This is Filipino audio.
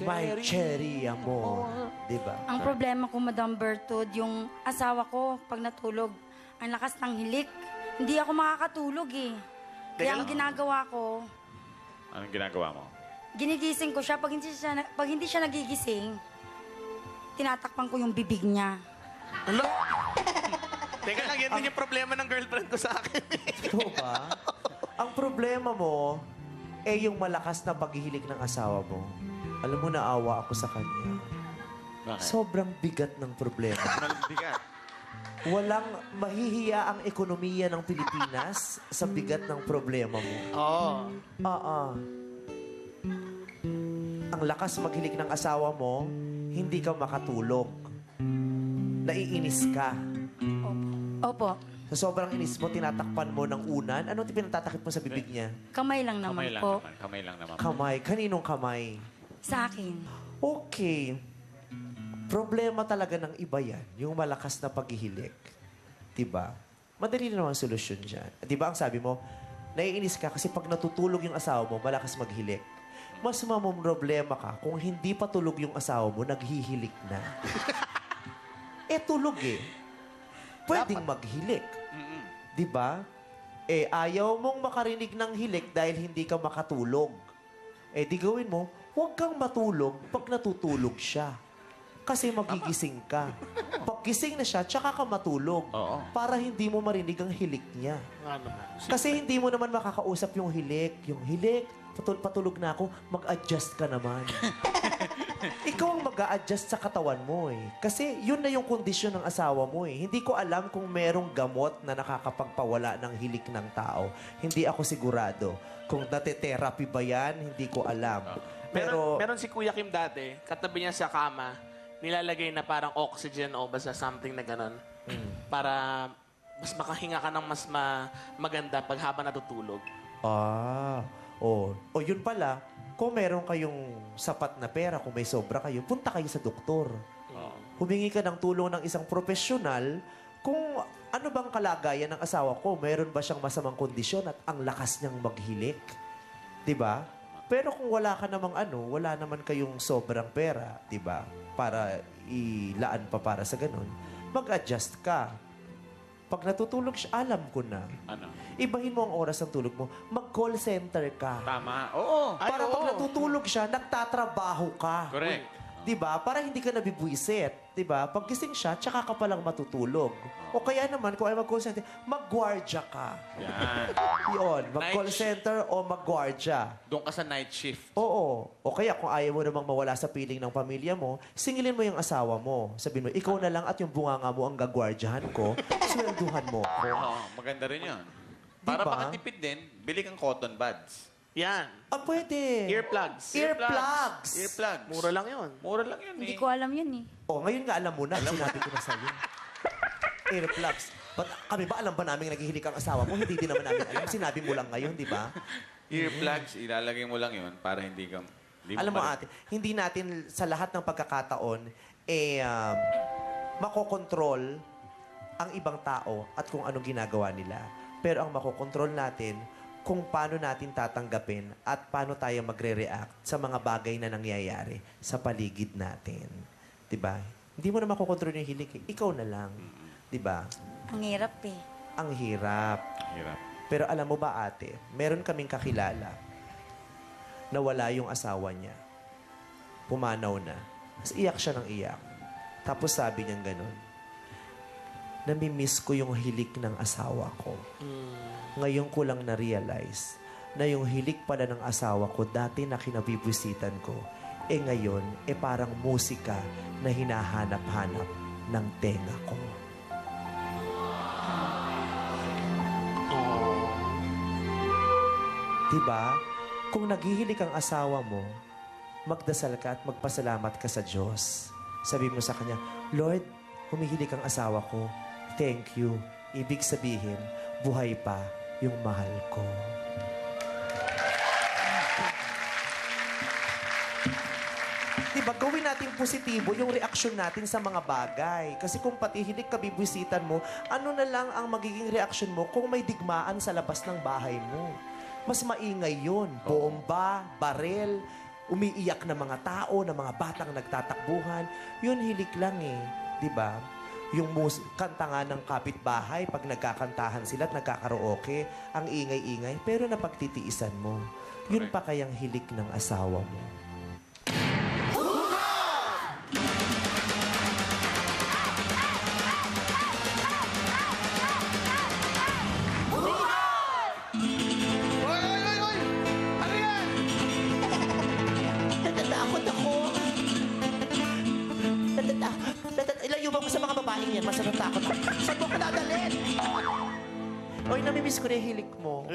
My cherry amor. Diba? Ang problema ko, Madam Bertod, yung asawa ko, pag natulog, ang lakas ng hilik. Hindi ako makakatulog eh. Kaya ang ginagawa ko, Anong ginagawa mo? ginigising ko siya. Pag hindi siya nagigising, tinatakpan ko yung bibig niya. Hello? Teka lang, yan din yung problema ng girlfriend ko sa akin. Ito ba? Ang problema mo, yung malakas na paghihilig ng asawa mo. Alam mo, naawa ako sa kanya. Bakit? Sobrang bigat ng problema. Anong bigat? Walang mahihiya ang ekonomiya ng Pilipinas sa bigat ng problema mo. Oo. Ang lakas maghilig ng asawa mo, hindi ka makatulog. Naiinis ka. Opo. Sa sobrang inis mo, tinatakpan mo ng unan. Ano pinatatakip mo sa bibig niya? Kamay lang naman Kamay lang po. naman. Kamay lang naman. Kamay. Kaninong kamay? Sa akin. Okay. Problema talaga ng iba yan, yung malakas na paghihilig. Diba? Madali na naman ang solusyon dyan. Diba ang sabi mo, naiinis ka kasi pag natutulog yung asawa mo, malakas maghilik. Mas problema ka kung hindi pa tulog yung asawa mo, naghihilik na. Tulog eh. Pwedeng maghilik. Diba? Ayaw mong makarinig ng hilik dahil hindi ka makatulog. Di gawin mo, huwag kang matulog pag natutulog siya. Kasi magigising ka. Pag gising na siya, tsaka ka matulog. Oo. Para hindi mo marinig ang hilik niya. Nga naman. Kasi hindi mo naman makakausap yung hilik. Yung hilik, patulog na ako, mag-adjust ka naman. Ikaw ang mag-a-adjust sa katawan mo eh. Kasi yun na yung kondisyon ng asawa mo eh. Hindi ko alam kung merong gamot na nakakapagpawala ng hilik ng tao. Hindi ako sigurado. Kung dati-therapy ba yan, hindi ko alam. Pero, Meron si Kuya Kim dati, katabi niya sa kama, nilalagay na parang oxygen o basta something na gano'n. Para mas makahinga ka ng mas maganda pag habang natutulog. yun pala, kung meron kayong sapat na pera, kung may sobra kayo, punta kayo sa doktor. Humingi ka ng tulong ng isang profesional kung ano bang kalagayan ng asawa ko. Meron ba siyang masamang kondisyon at ang lakas niyang maghilik? Diba? Pero kung wala ka namang wala naman kayong sobrang pera, diba? Para ilaan pa para sa ganun, mag-adjust ka. Pag natutulog siya, alam ko na. Ano? Ibahin mo ang oras ng tulog mo. Mag-call center ka. Tama. Oo. Para pag natutulog siya, nagtatrabaho ka. Correct. Diba? Para hindi ka nabibwisit. Diba? Pag gising siya, tsaka ka palang matutulog. O kaya naman, kung ay mag-call center, mag-guardia ka. Yan. Yun. Mag-call Night center o mag-guardia. Doon ka sa night shift. Oo. O kaya kung ayaw mo namang mawala sa piling ng pamilya mo, singilin mo yung asawa mo. Sabihin mo, ikaw na lang at yung bunganga mo ang gagwardyahan ko, swelduhan mo ko. Oo. Maganda rin yun. Para Diba? makatipid din, bili kang cotton buds. Yan. Pwede. Earplugs. Earplugs. Earplugs. Mura lang yun. Mura lang yun Hindi eh. ko alam yun eh. Ngayon nga alam mo na. Sinabi ko na sa'yo. Earplugs. But kami ba, alam ba namin naghihilig ang asawa mo? Hindi din naman namin alam. Sinabi mo lang ngayon, di ba? Earplugs, ilalagay mo lang yun para hindi ka... Alam mo ate, hindi natin sa lahat ng pagkakataon, makokontrol ang ibang tao at kung anong ginagawa nila. Pero ang makokontrol natin, kung paano natin tatanggapin at paano tayo magre-react sa mga bagay na nangyayari sa paligid natin. 'Di ba? Hindi mo na makokontrol yung hilig. Ikaw na lang. 'Di ba? Ang hirap eh. Ang hirap. Hirap. Pero alam mo ba ate, meron kaming kakilala na wala yung asawa niya. Pumanaw na. Tapos iyak siya ng iyak. Tapos sabi niya ganun, namimiss ko yung hilik ng asawa ko. Ngayon ko lang na-realize na yung hilik pala ng asawa ko dati na kinabibisitan ko, ngayon, parang musika na hinahanap-hanap ng tenga ko. Diba? Kung naghihilik ang asawa mo, magdasal ka at magpasalamat ka sa Diyos. Sabi mo sa Kanya, Lord, humihilik ang asawa ko. Thank you. Ibig sabihin, buhay pa yung mahal ko. Diba, gawin natin positibo yung reaksyon natin sa mga bagay. Kasi kung pati hilik ka bibisitan mo, ano na lang ang magiging reaksyon mo kung may digmaan sa labas ng bahay mo? Mas maingay yun. Bomba, barel, umiiyak na mga tao, na mga batang nagtatakbuhan. Yun, hilik lang eh. Di ba? Yung kanta nga ng kapitbahay, pag nagkakantahan sila at nagkakaraoke, ang ingay-ingay, pero napagtitiisan mo. Yun pa kayang hilik ng asawa mo. Natatakot ako. Ilayo mo ko sa mga babaeng yan. Mas natatakot ako. Saan mo ko dadalhin? Oy, namimiss ko na yung hilik mo.